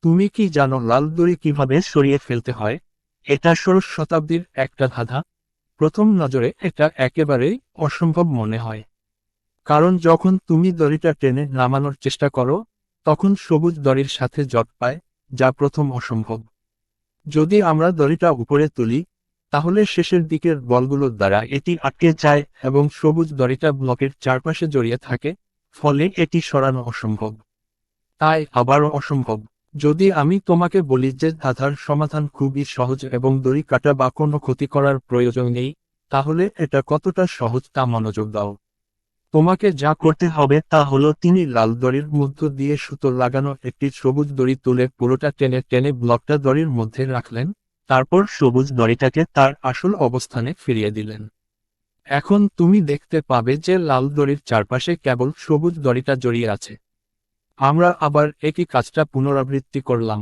তুমি কি জানো লাল দড়ি কিভাবে সরিয়ে ফেলতে হয়? এটা ষোড়শ শতাব্দীর একটা ধাঁধা। প্রথম নজরে এটা একেবারেই অসম্ভব মনে হয়, কারণ যখন তুমি দড়িটা টেনে নামানোর চেষ্টা করো, তখন সবুজ দড়ির সাথে জট পায়, যা প্রথম অসম্ভব। যদি আমরা দড়িটা উপরে তুলি, তাহলে শেষের দিকের বলগুলোর দ্বারা এটি আটকে যায় এবং সবুজ দড়িটা ব্লকের চারপাশে জড়িয়ে থাকে, ফলে এটি সরানো অসম্ভব। তাই আবারও অসম্ভব। যদি আমি তোমাকে বলি যে ধাঁধার সমাধান খুবই সহজ এবং দড়ি কাটা বা কোনো ক্ষতি করার প্রয়োজন নেই, তাহলে এটা কতটা সহজ তা মনোযোগ দাও। তোমাকে যা করতে হবে তা হলো তিনি লাল দড়ির মধ্য দিয়ে সুতো লাগানো একটি সবুজ দড়ি তুলে পুরোটা টেনে টেনে ব্লকটা দড়ির মধ্যে রাখলেন, তারপর সবুজ দড়িটাকে তার আসল অবস্থানে ফিরিয়ে দিলেন। এখন তুমি দেখতে পাবে যে লাল দড়ির চারপাশে কেবল সবুজ দড়িটা জড়িয়ে আছে। আমরা আবার একই কাজটা পুনরাবৃত্তি করলাম।